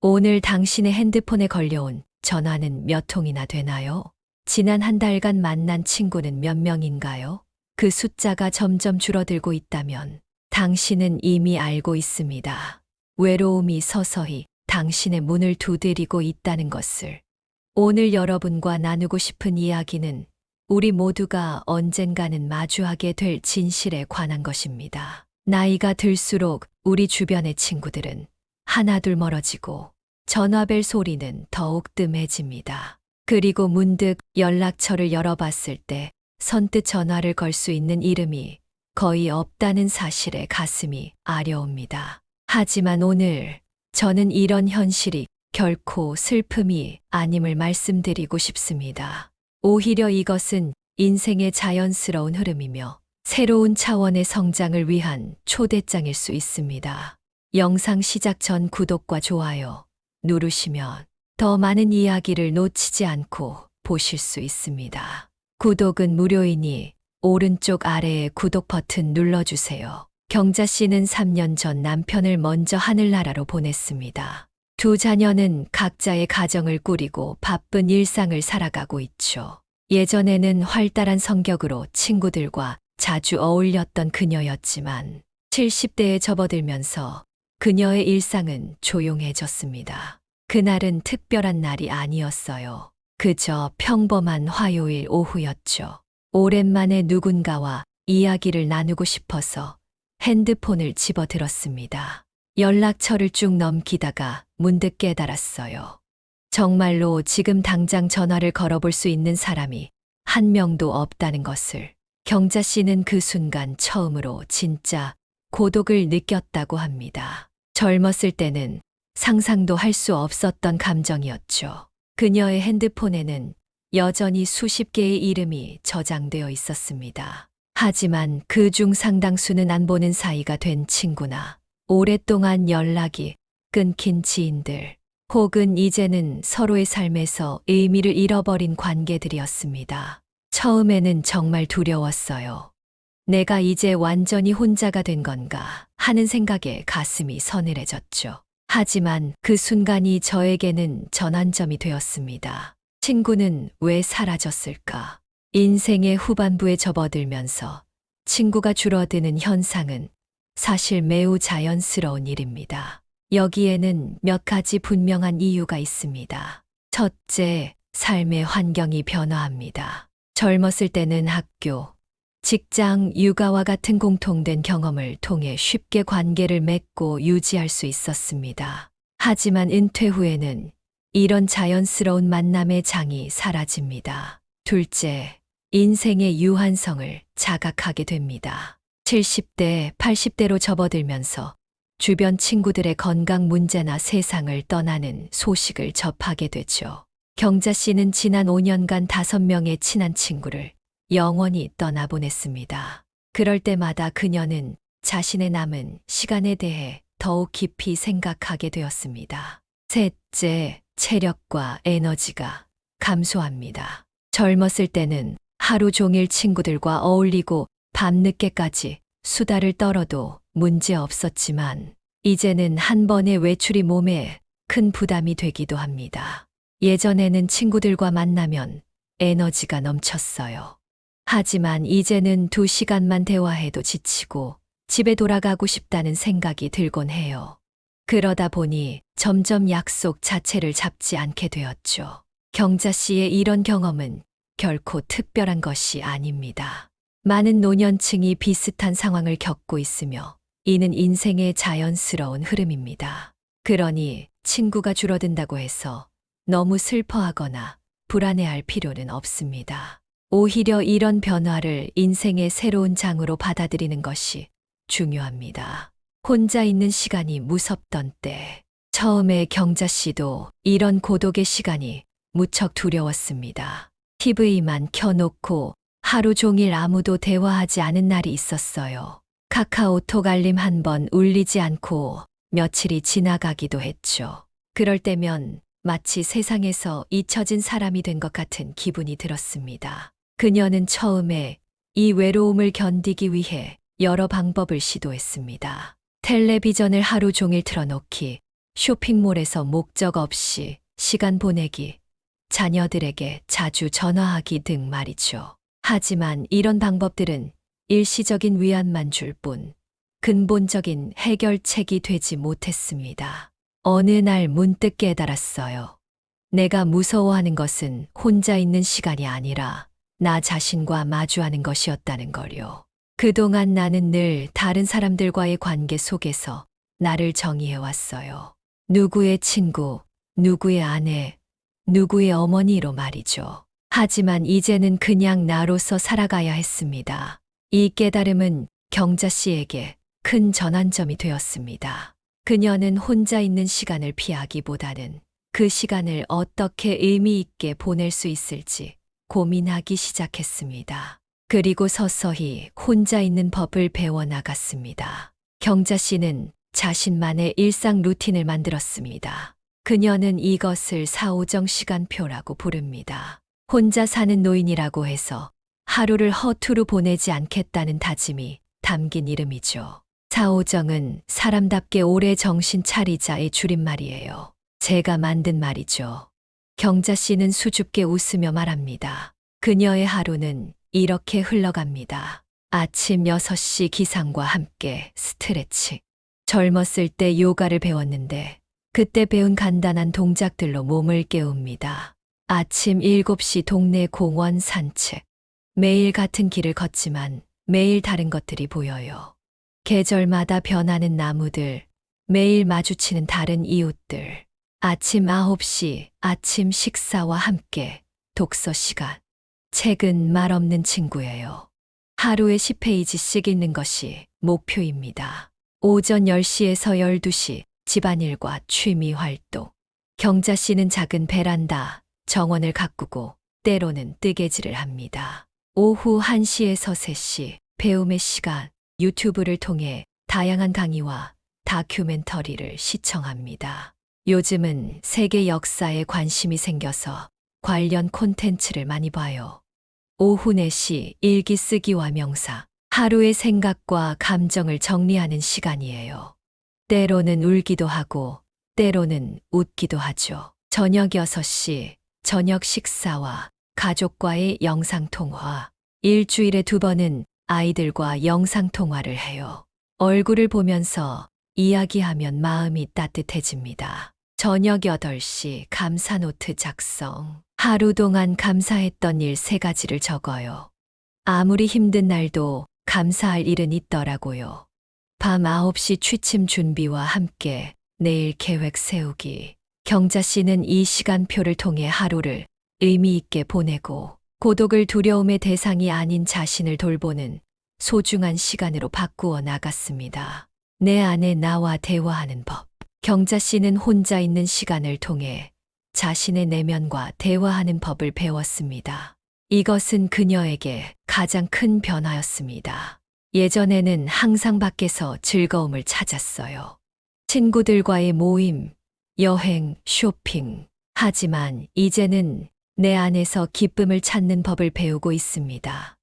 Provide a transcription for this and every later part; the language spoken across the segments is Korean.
오늘 당신의 핸드폰에 걸려온 전화는 몇 통이나 되나요? 지난 한 달간 만난 친구는 몇 명인가요? 그 숫자가 점점 줄어들고 있다면 당신은 이미 알고 있습니다. 외로움이 서서히 당신의 문을 두드리고 있다는 것을. 오늘 여러분과 나누고 싶은 이야기는 우리 모두가 언젠가는 마주하게 될 진실에 관한 것입니다. 나이가 들수록 우리 주변의 친구들은 하나둘 멀어지고 전화벨 소리는 더욱 뜸해집니다. 그리고 문득 연락처를 열어봤을 때 선뜻 전화를 걸 수 있는 이름이 거의 없다는 사실에 가슴이 아려옵니다. 하지만 오늘 저는 이런 현실이 결코 슬픔이 아님을 말씀드리고 싶습니다. 오히려 이것은 인생의 자연스러운 흐름이며 새로운 차원의 성장을 위한 초대장일 수 있습니다. 영상 시작 전 구독과 좋아요 누르시면 더 많은 이야기를 놓치지 않고 보실 수 있습니다. 구독은 무료이니 오른쪽 아래에 구독 버튼 눌러주세요. 경자 씨는 3년 전 남편을 먼저 하늘나라로 보냈습니다. 두 자녀는 각자의 가정을 꾸리고 바쁜 일상을 살아가고 있죠. 예전에는 활달한 성격으로 친구들과 자주 어울렸던 그녀였지만 70대에 접어들면서 그녀의 일상은 조용해졌습니다. 그날은 특별한 날이 아니었어요. 그저 평범한 화요일 오후였죠. 오랜만에 누군가와 이야기를 나누고 싶어서 핸드폰을 집어들었습니다. 연락처를 쭉 넘기다가 문득 깨달았어요. 정말로 지금 당장 전화를 걸어볼 수 있는 사람이 한 명도 없다는 것을. 경자 씨는 그 순간 처음으로 진짜 고독을 느꼈다고 합니다. 젊었을 때는 상상도 할 수 없었던 감정이었죠. 그녀의 핸드폰에는 여전히 수십 개의 이름이 저장되어 있었습니다. 하지만 그 중 상당수는 안 보는 사이가 된 친구나 오랫동안 연락이 끊긴 지인들, 혹은 이제는 서로의 삶에서 의미를 잃어버린 관계들이었습니다. 처음에는 정말 두려웠어요. 내가 이제 완전히 혼자가 된 건가 하는 생각에 가슴이 서늘해졌죠. 하지만 그 순간이 저에게는 전환점이 되었습니다. 친구는 왜 사라졌을까? 인생의 후반부에 접어들면서 친구가 줄어드는 현상은 사실 매우 자연스러운 일입니다. 여기에는 몇 가지 분명한 이유가 있습니다. 첫째, 삶의 환경이 변화합니다. 젊었을 때는 학교, 직장, 육아와 같은 공통된 경험을 통해 쉽게 관계를 맺고 유지할 수 있었습니다. 하지만 은퇴 후에는 이런 자연스러운 만남의 장이 사라집니다. 둘째, 인생의 유한성을 자각하게 됩니다. 70대, 80대로 접어들면서 주변 친구들의 건강 문제나 세상을 떠나는 소식을 접하게 되죠. 경자 씨는 지난 5년간 5명의 친한 친구를 영원히 떠나보냈습니다. 그럴 때마다 그녀는 자신의 남은 시간에 대해 더욱 깊이 생각하게 되었습니다. 셋째, 체력과 에너지가 감소합니다. 젊었을 때는 하루 종일 친구들과 어울리고 밤늦게까지 수다를 떨어도 문제 없었지만 이제는 한 번의 외출이 몸에 큰 부담이 되기도 합니다. 예전에는 친구들과 만나면 에너지가 넘쳤어요. 하지만 이제는 2시간만 대화해도 지치고 집에 돌아가고 싶다는 생각이 들곤 해요. 그러다 보니 점점 약속 자체를 잡지 않게 되었죠. 경자 씨의 이런 경험은 결코 특별한 것이 아닙니다. 많은 노년층이 비슷한 상황을 겪고 있으며 이는 인생의 자연스러운 흐름입니다. 그러니 친구가 줄어든다고 해서 너무 슬퍼하거나 불안해할 필요는 없습니다. 오히려 이런 변화를 인생의 새로운 장으로 받아들이는 것이 중요합니다. 혼자 있는 시간이 무섭던 때, 처음에 경자 씨도 이런 고독의 시간이 무척 두려웠습니다. TV만 켜놓고 하루 종일 아무도 대화하지 않은 날이 있었어요. 카카오톡 알림 한 번 울리지 않고 며칠이 지나가기도 했죠. 그럴 때면 마치 세상에서 잊혀진 사람이 된 것 같은 기분이 들었습니다. 그녀는 처음에 이 외로움을 견디기 위해 여러 방법을 시도했습니다. 텔레비전을 하루 종일 틀어놓기, 쇼핑몰에서 목적 없이 시간 보내기, 자녀들에게 자주 전화하기 등 말이죠. 하지만 이런 방법들은 일시적인 위안만 줄 뿐 근본적인 해결책이 되지 못했습니다. 어느 날 문득 깨달았어요. 내가 무서워하는 것은 혼자 있는 시간이 아니라 나 자신과 마주하는 것이었다는 걸요. 그동안 나는 늘 다른 사람들과의 관계 속에서 나를 정의해왔어요. 누구의 친구, 누구의 아내, 누구의 어머니로 말이죠. 하지만 이제는 그냥 나로서 살아가야 했습니다. 이 깨달음은 경자 씨에게 큰 전환점이 되었습니다. 그녀는 혼자 있는 시간을 피하기보다는 그 시간을 어떻게 의미 있게 보낼 수 있을지 고민하기 시작했습니다. 그리고 서서히 혼자 있는 법을 배워나갔습니다. 경자 씨는 자신만의 일상 루틴을 만들었습니다. 그녀는 이것을 사오정 시간표라고 부릅니다. 혼자 사는 노인이라고 해서 하루를 허투루 보내지 않겠다는 다짐이 담긴 이름이죠. 사오정은 사람답게 오래 정신 차리자의 줄임말이에요. 제가 만든 말이죠. 경자 씨는 수줍게 웃으며 말합니다. 그녀의 하루는 이렇게 흘러갑니다. 아침 6시 기상과 함께 스트레칭. 젊었을 때 요가를 배웠는데 그때 배운 간단한 동작들로 몸을 깨웁니다. 아침 7시 동네 공원 산책. 매일 같은 길을 걷지만 매일 다른 것들이 보여요. 계절마다 변하는 나무들, 매일 마주치는 다른 이웃들. 아침 9시 아침 식사와 함께 독서 시간. 책은 말 없는 친구예요. 하루에 10페이지씩 읽는 것이 목표입니다. 오전 10시에서 12시 집안일과 취미 활동. 경자 씨는 작은 베란다, 정원을 가꾸고 때로는 뜨개질을 합니다. 오후 1시에서 3시 배움의 시간, 유튜브를 통해 다양한 강의와 다큐멘터리를 시청합니다. 요즘은 세계 역사에 관심이 생겨서 관련 콘텐츠를 많이 봐요. 오후 4시 일기 쓰기와 명상, 하루의 생각과 감정을 정리하는 시간이에요. 때로는 울기도 하고 때로는 웃기도 하죠. 저녁 6시 저녁 식사와 가족과의 영상통화. 일주일에 2번은 아이들과 영상통화를 해요. 얼굴을 보면서 이야기하면 마음이 따뜻해집니다. 저녁 8시 감사노트 작성. 하루 동안 감사했던 일 3가지를 적어요. 아무리 힘든 날도 감사할 일은 있더라고요. 밤 9시 취침 준비와 함께 내일 계획 세우기. 경자 씨는 이 시간표를 통해 하루를 의미 있게 보내고 고독을 두려움의 대상이 아닌 자신을 돌보는 소중한 시간으로 바꾸어 나갔습니다. 내 안에 나와 대화하는 법. 경자 씨는 혼자 있는 시간을 통해 자신의 내면과 대화하는 법을 배웠습니다. 이것은 그녀에게 가장 큰 변화였습니다. 예전에는 항상 밖에서 즐거움을 찾았어요. 친구들과의 모임, 여행, 쇼핑. 하지만 이제는 내 안에서 기쁨을 찾는 법을 배우고 있습니다.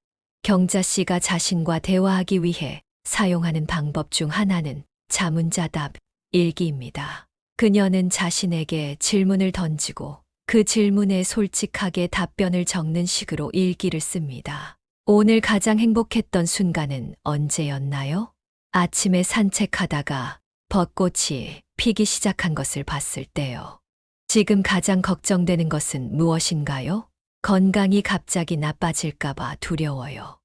경자 씨가 자신과 대화하기 위해 사용하는 방법 중 하나는 자문자답 일기입니다. 그녀는 자신에게 질문을 던지고 그 질문에 솔직하게 답변을 적는 식으로 일기를 씁니다. 오늘 가장 행복했던 순간은 언제였나요? 아침에 산책하다가 벚꽃이 피기 시작한 것을 봤을 때요. 지금 가장 걱정되는 것은 무엇인가요? 건강이 갑자기 나빠질까봐 두려워요.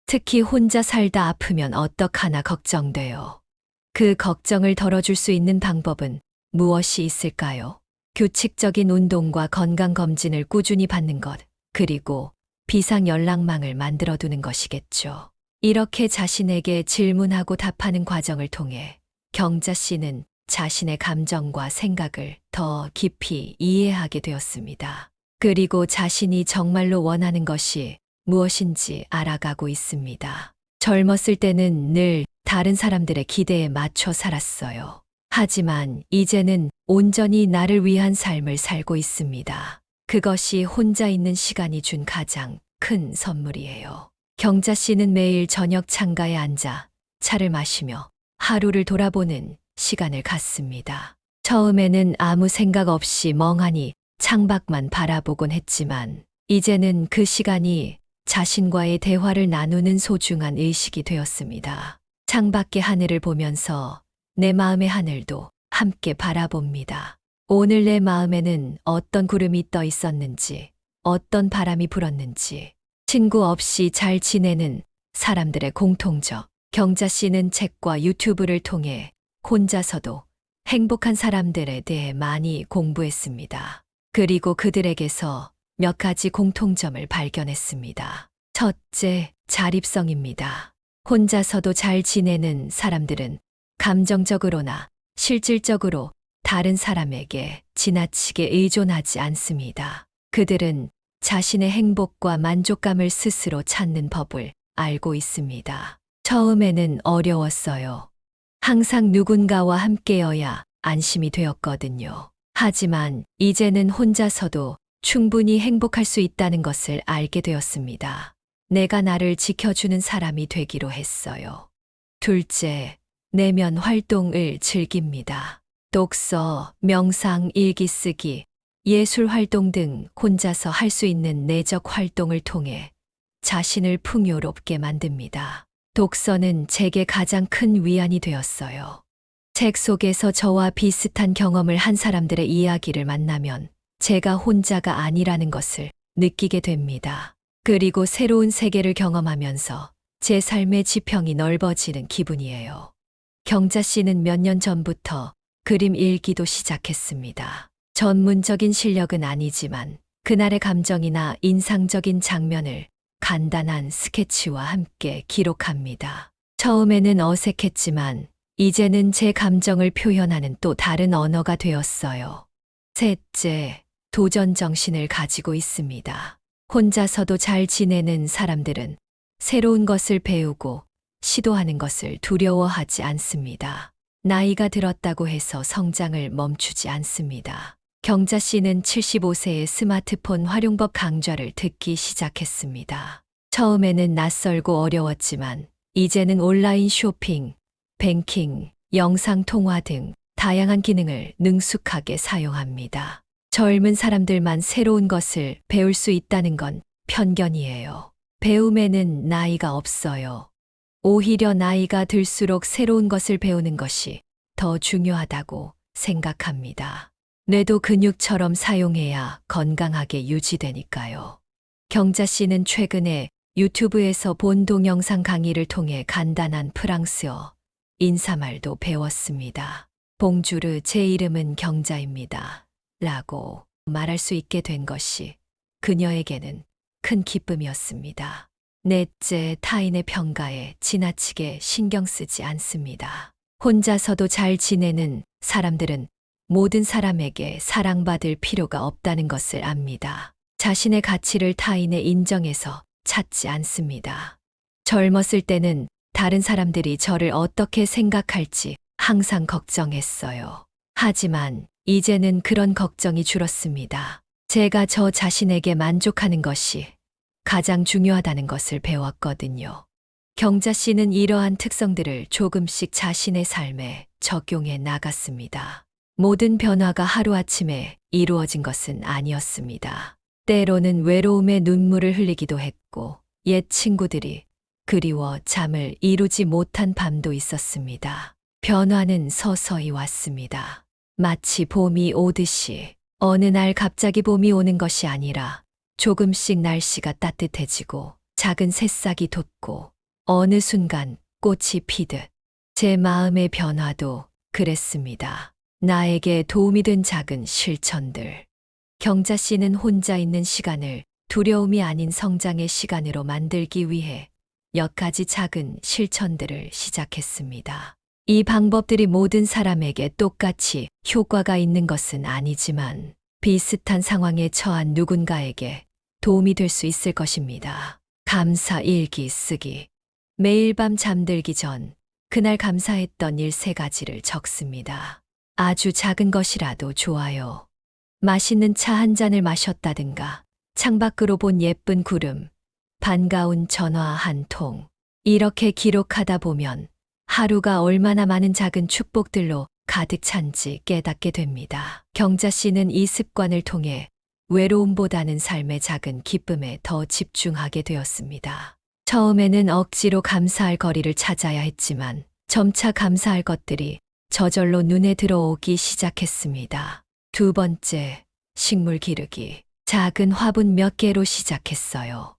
특히 혼자 살다 아프면 어떡하나 걱정돼요. 그 걱정을 덜어줄 수 있는 방법은 무엇이 있을까요? 규칙적인 운동과 건강검진을 꾸준히 받는 것, 그리고 비상 연락망을 만들어두는 것이겠죠. 이렇게 자신에게 질문하고 답하는 과정을 통해 경자 씨는 자신의 감정과 생각을 더 깊이 이해하게 되었습니다. 그리고 자신이 정말로 원하는 것이 무엇인지 알아가고 있습니다. 젊었을 때는 늘 다른 사람들의 기대에 맞춰 살았어요. 하지만 이제는 온전히 나를 위한 삶을 살고 있습니다. 그것이 혼자 있는 시간이 준 가장 큰 선물이에요. 경자 씨는 매일 저녁 창가에 앉아 차를 마시며 하루를 돌아보는 시간을 갖습니다. 처음에는 아무 생각 없이 멍하니 창밖만 바라보곤 했지만 이제는 그 시간이 자신과의 대화를 나누는 소중한 의식이 되었습니다. 창밖의 하늘을 보면서 내 마음의 하늘도 함께 바라봅니다. 오늘 내 마음에는 어떤 구름이 떠 있었는지, 어떤 바람이 불었는지, 친구 없이 잘 지내는 사람들의 공통적. 경자 씨는 책과 유튜브를 통해 혼자서도 행복한 사람들에 대해 많이 공부했습니다. 그리고 그들에게서 몇 가지 공통점을 발견했습니다. 첫째, 자립성입니다. 혼자서도 잘 지내는 사람들은 감정적으로나 실질적으로 다른 사람에게 지나치게 의존하지 않습니다. 그들은 자신의 행복과 만족감을 스스로 찾는 법을 알고 있습니다. 처음에는 어려웠어요. 항상 누군가와 함께여야 안심이 되었거든요. 하지만 이제는 혼자서도 충분히 행복할 수 있다는 것을 알게 되었습니다. 내가 나를 지켜주는 사람이 되기로 했어요. 둘째, 내면 활동을 즐깁니다. 독서, 명상, 일기 쓰기, 예술 활동 등 혼자서 할 수 있는 내적 활동을 통해 자신을 풍요롭게 만듭니다. 독서는 제게 가장 큰 위안이 되었어요. 책 속에서 저와 비슷한 경험을 한 사람들의 이야기를 만나면 제가 혼자가 아니라는 것을 느끼게 됩니다. 그리고 새로운 세계를 경험하면서 제 삶의 지평이 넓어지는 기분이에요. 경자 씨는 몇 년 전부터 그림 일기도 시작했습니다. 전문적인 실력은 아니지만 그날의 감정이나 인상적인 장면을 간단한 스케치와 함께 기록합니다. 처음에는 어색했지만 이제는 제 감정을 표현하는 또 다른 언어가 되었어요. 셋째, 도전 정신을 가지고 있습니다. 혼자서도 잘 지내는 사람들은 새로운 것을 배우고 시도하는 것을 두려워하지 않습니다. 나이가 들었다고 해서 성장을 멈추지 않습니다. 경자 씨는 75세의 스마트폰 활용법 강좌를 듣기 시작했습니다. 처음에는 낯설고 어려웠지만 이제는 온라인 쇼핑, 뱅킹, 영상 통화 등 다양한 기능을 능숙하게 사용합니다. 젊은 사람들만 새로운 것을 배울 수 있다는 건 편견이에요. 배움에는 나이가 없어요. 오히려 나이가 들수록 새로운 것을 배우는 것이 더 중요하다고 생각합니다. 뇌도 근육처럼 사용해야 건강하게 유지되니까요. 경자 씨는 최근에 유튜브에서 본 동영상 강의를 통해 간단한 프랑스어, 인사말도 배웠습니다. 봉주르, 제 이름은 경자입니다. 라고 말할 수 있게 된 것이 그녀에게는 큰 기쁨이었습니다. 넷째, 타인의 평가에 지나치게 신경 쓰지 않습니다. 혼자서도 잘 지내는 사람들은 모든 사람에게 사랑받을 필요가 없다는 것을 압니다. 자신의 가치를 타인의 인정에서 찾지 않습니다. 젊었을 때는 다른 사람들이 저를 어떻게 생각할지 항상 걱정했어요. 하지만 이제는 그런 걱정이 줄었습니다. 제가 저 자신에게 만족하는 것이 가장 중요하다는 것을 배웠거든요. 경자 씨는 이러한 특성들을 조금씩 자신의 삶에 적용해 나갔습니다. 모든 변화가 하루아침에 이루어진 것은 아니었습니다. 때로는 외로움에 눈물을 흘리기도 했고 옛 친구들이 그리워 잠을 이루지 못한 밤도 있었습니다. 변화는 서서히 왔습니다. 마치 봄이 오듯이 어느 날 갑자기 봄이 오는 것이 아니라 조금씩 날씨가 따뜻해지고 작은 새싹이 돋고 어느 순간 꽃이 피듯 제 마음의 변화도 그랬습니다. 나에게 도움이 된 작은 실천들. 경자 씨는 혼자 있는 시간을 두려움이 아닌 성장의 시간으로 만들기 위해 몇 가지 작은 실천들을 시작했습니다. 이 방법들이 모든 사람에게 똑같이 효과가 있는 것은 아니지만 비슷한 상황에 처한 누군가에게 도움이 될 수 있을 것입니다. 감사 일기 쓰기. 매일 밤 잠들기 전 그날 감사했던 일 3가지를 적습니다. 아주 작은 것이라도 좋아요. 맛있는 차 한 잔을 마셨다든가, 창밖으로 본 예쁜 구름, 반가운 전화 한 통. 이렇게 기록하다 보면 하루가 얼마나 많은 작은 축복들로 가득 찬지 깨닫게 됩니다. 경자 씨는 이 습관을 통해 외로움보다는 삶의 작은 기쁨에 더 집중하게 되었습니다. 처음에는 억지로 감사할 거리를 찾아야 했지만 점차 감사할 것들이 저절로 눈에 들어오기 시작했습니다. 두 번째, 식물 기르기. 작은 화분 몇 개로 시작했어요.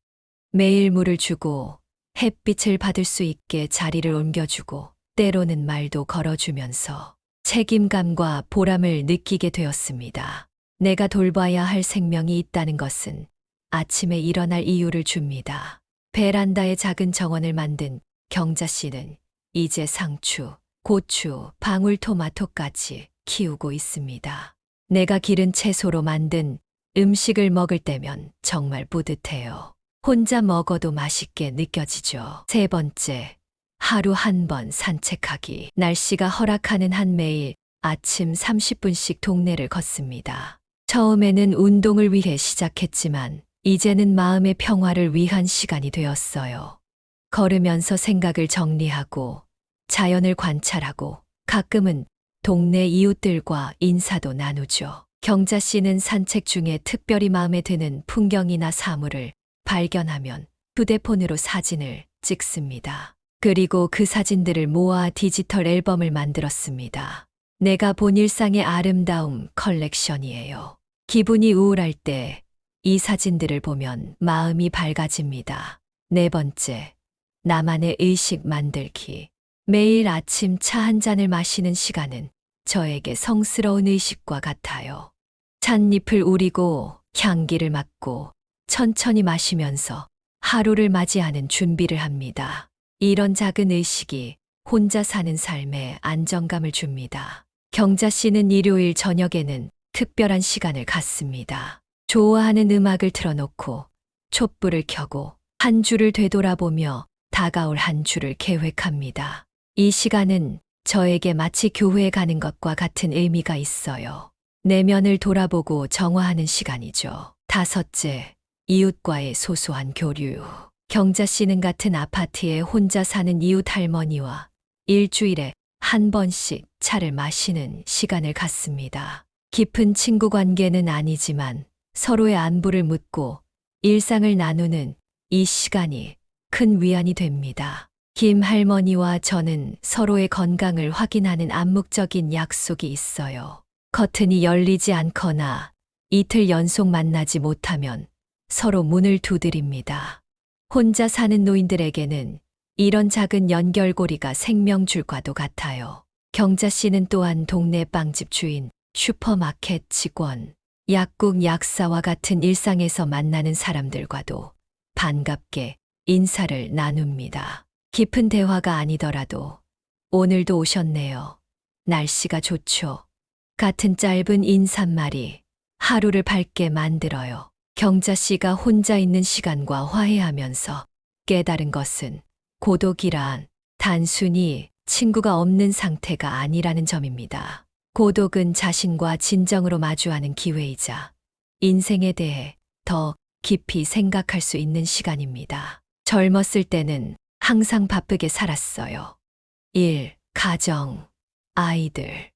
매일 물을 주고 햇빛을 받을 수 있게 자리를 옮겨주고 때로는 말도 걸어주면서 책임감과 보람을 느끼게 되었습니다. 내가 돌봐야 할 생명이 있다는 것은 아침에 일어날 이유를 줍니다. 베란다에 작은 정원을 만든 경자 씨는 이제 상추, 고추, 방울토마토까지 키우고 있습니다. 내가 기른 채소로 만든 음식을 먹을 때면 정말 뿌듯해요. 혼자 먹어도 맛있게 느껴지죠. 세 번째, 하루 한 번 산책하기. 날씨가 허락하는 한 매일 아침 30분씩 동네를 걷습니다. 처음에는 운동을 위해 시작했지만 이제는 마음의 평화를 위한 시간이 되었어요. 걸으면서 생각을 정리하고 자연을 관찰하고 가끔은 동네 이웃들과 인사도 나누죠. 경자 씨는 산책 중에 특별히 마음에 드는 풍경이나 사물을 발견하면 휴대폰으로 사진을 찍습니다. 그리고 그 사진들을 모아 디지털 앨범을 만들었습니다. 내가 본 일상의 아름다움 컬렉션이에요. 기분이 우울할 때 이 사진들을 보면 마음이 밝아집니다. 네 번째, 나만의 의식 만들기. 매일 아침 차 한 잔을 마시는 시간은 저에게 성스러운 의식과 같아요. 찻잎을 우리고 향기를 맡고 천천히 마시면서 하루를 맞이하는 준비를 합니다. 이런 작은 의식이 혼자 사는 삶에 안정감을 줍니다. 경자 씨는 일요일 저녁에는 특별한 시간을 갖습니다. 좋아하는 음악을 틀어놓고 촛불을 켜고 한 주를 되돌아보며 다가올 한 주를 계획합니다. 이 시간은 저에게 마치 교회에 가는 것과 같은 의미가 있어요. 내면을 돌아보고 정화하는 시간이죠. 다섯째, 이웃과의 소소한 교류. 경자 씨는 같은 아파트에 혼자 사는 이웃 할머니와 일주일에 한 번씩 차를 마시는 시간을 갖습니다. 깊은 친구 관계는 아니지만 서로의 안부를 묻고 일상을 나누는 이 시간이 큰 위안이 됩니다. 김 할머니와 저는 서로의 건강을 확인하는 암묵적인 약속이 있어요. 커튼이 열리지 않거나 이틀 연속 만나지 못하면 서로 문을 두드립니다. 혼자 사는 노인들에게는 이런 작은 연결고리가 생명줄과도 같아요. 경자 씨는 또한 동네 빵집 주인, 슈퍼마켓 직원, 약국 약사와 같은 일상에서 만나는 사람들과도 반갑게 인사를 나눕니다. 깊은 대화가 아니더라도 오늘도 오셨네요. 날씨가 좋죠. 같은 짧은 인사말이 하루를 밝게 만들어요. 경자 씨가 혼자 있는 시간과 화해하면서 깨달은 것은 고독이란 단순히 친구가 없는 상태가 아니라는 점입니다. 고독은 자신과 진정으로 마주하는 기회이자 인생에 대해 더 깊이 생각할 수 있는 시간입니다. 젊었을 때는 항상 바쁘게 살았어요. 일, 가정, 아이들.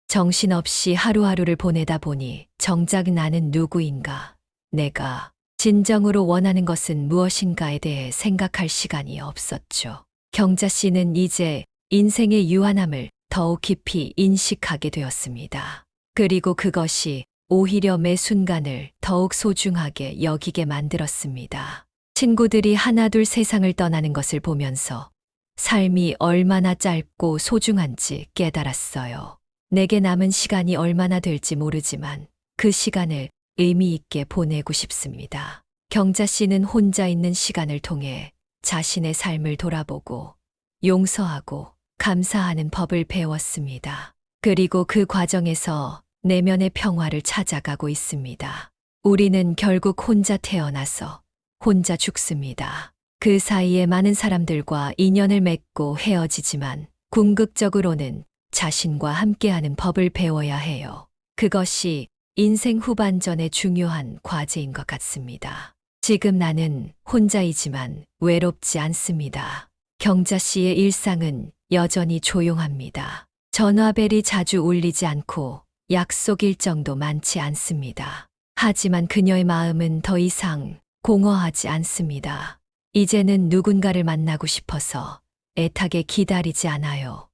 정신없이 하루하루를 보내다 보니 정작 나는 누구인가, 내가 진정으로 원하는 것은 무엇인가에 대해 생각할 시간이 없었죠. 경자 씨는 이제 인생의 유한함을 더욱 깊이 인식하게 되었습니다. 그리고 그것이 오히려 매 순간을 더욱 소중하게 여기게 만들었습니다. 친구들이 하나둘 세상을 떠나는 것을 보면서 삶이 얼마나 짧고 소중한지 깨달았어요. 내게 남은 시간이 얼마나 될지 모르지만 그 시간을 의미 있게 보내고 싶습니다. 경자 씨는 혼자 있는 시간을 통해 자신의 삶을 돌아보고 용서하고 감사하는 법을 배웠습니다. 그리고 그 과정에서 내면의 평화를 찾아가고 있습니다. 우리는 결국 혼자 태어나서 혼자 죽습니다. 그 사이에 많은 사람들과 인연을 맺고 헤어지지만 궁극적으로는 자신과 함께하는 법을 배워야 해요. 그것이 인생 후반전의 중요한 과제인 것 같습니다. 지금 나는 혼자이지만 외롭지 않습니다. 경자 씨의 일상은 여전히 조용합니다. 전화벨이 자주 울리지 않고 약속 일정도 많지 않습니다. 하지만 그녀의 마음은 더 이상 공허하지 않습니다. 이제는 누군가를 만나고 싶어서 애타게 기다리지 않아요.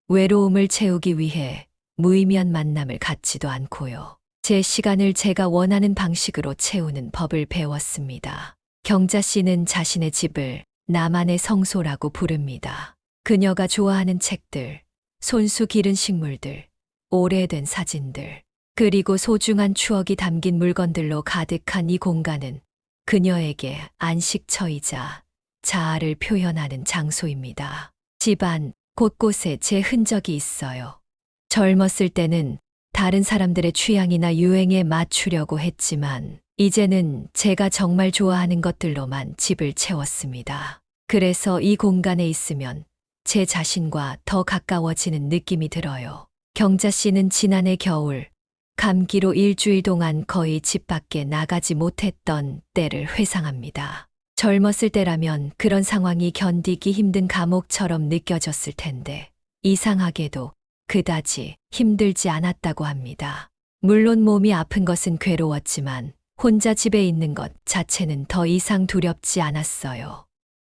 외로움을 채우기 위해 무의미한 만남을 갖지도 않고요. 제 시간을 제가 원하는 방식으로 채우는 법을 배웠습니다. 경자 씨는 자신의 집을 나만의 성소라고 부릅니다. 그녀가 좋아하는 책들, 손수 기른 식물들, 오래된 사진들, 그리고 소중한 추억이 담긴 물건들로 가득한 이 공간은 그녀에게 안식처이자 자아를 표현하는 장소입니다. 집안 곳곳에 제 흔적이 있어요. 젊었을 때는 다른 사람들의 취향이나 유행에 맞추려고 했지만 이제는 제가 정말 좋아하는 것들로만 집을 채웠습니다. 그래서 이 공간에 있으면 제 자신과 더 가까워지는 느낌이 들어요. 경자 씨는 지난해 겨울 감기로 일주일 동안 거의 집 밖에 나가지 못했던 때를 회상합니다. 젊었을 때라면 그런 상황이 견디기 힘든 감옥처럼 느껴졌을 텐데 이상하게도 그다지 힘들지 않았다고 합니다. 물론 몸이 아픈 것은 괴로웠지만 혼자 집에 있는 것 자체는 더 이상 두렵지 않았어요.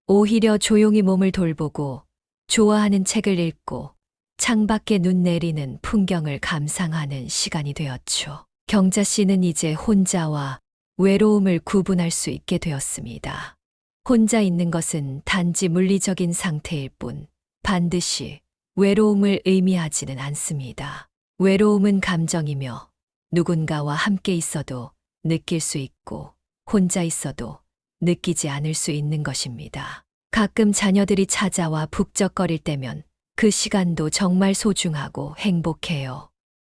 오히려 조용히 몸을 돌보고 좋아하는 책을 읽고 창밖에 눈 내리는 풍경을 감상하는 시간이 되었죠. 경자 씨는 이제 혼자와 외로움을 구분할 수 있게 되었습니다. 혼자 있는 것은 단지 물리적인 상태일 뿐 반드시 외로움을 의미하지는 않습니다. 외로움은 감정이며 누군가와 함께 있어도 느낄 수 있고 혼자 있어도 느끼지 않을 수 있는 것입니다. 가끔 자녀들이 찾아와 북적거릴 때면 그 시간도 정말 소중하고 행복해요.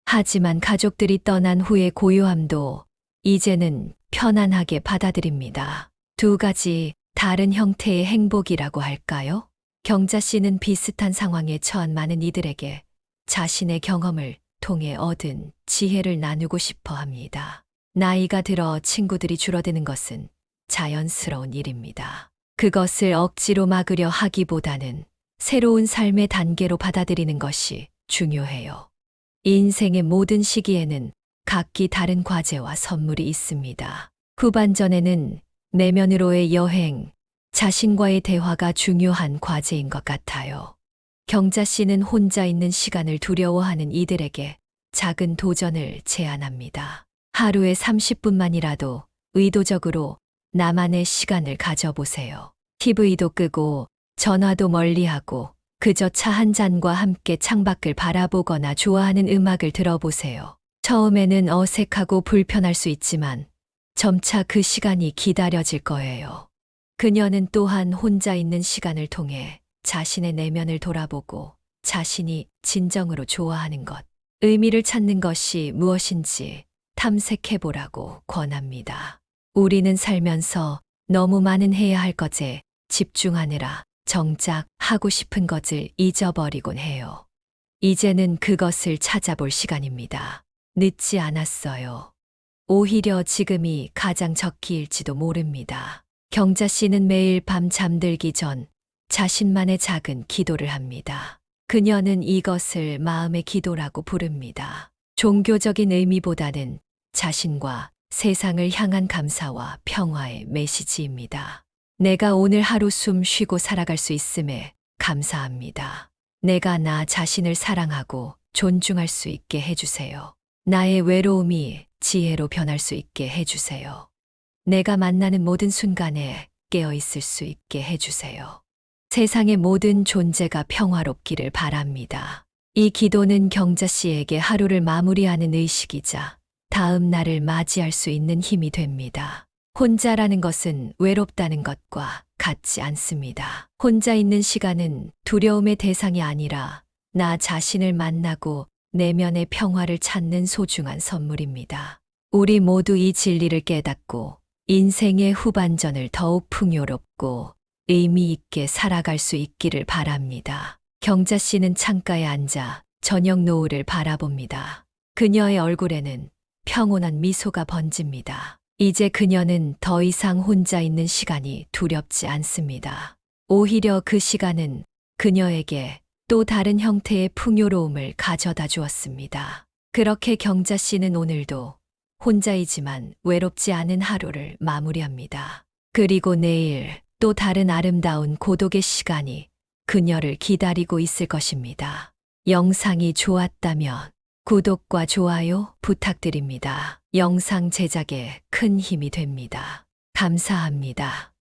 하지만 가족들이 떠난 후의 고요함도 이제는 편안하게 받아들입니다. 두 가지 다른 형태의 행복이라고 할까요? 경자 씨는 비슷한 상황에 처한 많은 이들에게 자신의 경험을 통해 얻은 지혜를 나누고 싶어 합니다. 나이가 들어 친구들이 줄어드는 것은 자연스러운 일입니다. 그것을 억지로 막으려 하기보다는 새로운 삶의 단계로 받아들이는 것이 중요해요. 인생의 모든 시기에는 각기 다른 과제와 선물이 있습니다. 후반전에는 내면으로의 여행, 자신과의 대화가 중요한 과제인 것 같아요. 경자 씨는 혼자 있는 시간을 두려워하는 이들에게 작은 도전을 제안합니다. 하루에 30분만이라도 의도적으로 나만의 시간을 가져보세요. TV도 끄고 전화도 멀리하고 그저 차 한 잔과 함께 창밖을 바라보거나 좋아하는 음악을 들어보세요. 처음에는 어색하고 불편할 수 있지만 점차 그 시간이 기다려질 거예요. 그녀는 또한 혼자 있는 시간을 통해 자신의 내면을 돌아보고 자신이 진정으로 좋아하는 것, 의미를 찾는 것이 무엇인지 탐색해보라고 권합니다. 우리는 살면서 너무 많은 해야 할 것에 집중하느라 정작 하고 싶은 것을 잊어버리곤 해요. 이제는 그것을 찾아볼 시간입니다. 늦지 않았어요. 오히려 지금이 가장 적기일지도 모릅니다. 경자 씨는 매일 밤 잠들기 전 자신만의 작은 기도를 합니다. 그녀는 이것을 마음의 기도라고 부릅니다. 종교적인 의미보다는 자신과 세상을 향한 감사와 평화의 메시지입니다. 내가 오늘 하루 숨 쉬고 살아갈 수 있음에 감사합니다. 내가 나 자신을 사랑하고 존중할 수 있게 해주세요. 나의 외로움이 지혜로 변할 수 있게 해주세요. 내가 만나는 모든 순간에 깨어 있을 수 있게 해주세요. 세상의 모든 존재가 평화롭기를 바랍니다. 이 기도는 경자 씨에게 하루를 마무리하는 의식이자 다음 날을 맞이할 수 있는 힘이 됩니다. 혼자라는 것은 외롭다는 것과 같지 않습니다. 혼자 있는 시간은 두려움의 대상이 아니라 나 자신을 만나고 내면의 평화를 찾는 소중한 선물입니다. 우리 모두 이 진리를 깨닫고 인생의 후반전을 더욱 풍요롭고 의미 있게 살아갈 수 있기를 바랍니다. 경자 씨는 창가에 앉아 저녁 노을을 바라봅니다. 그녀의 얼굴에는 평온한 미소가 번집니다. 이제 그녀는 더 이상 혼자 있는 시간이 두렵지 않습니다. 오히려 그 시간은 그녀에게 또 다른 형태의 풍요로움을 가져다 주었습니다. 그렇게 경자 씨는 오늘도 혼자이지만 외롭지 않은 하루를 마무리합니다. 그리고 내일 또 다른 아름다운 고독의 시간이 그녀를 기다리고 있을 것입니다. 영상이 좋았다면 구독과 좋아요 부탁드립니다. 영상 제작에 큰 힘이 됩니다. 감사합니다.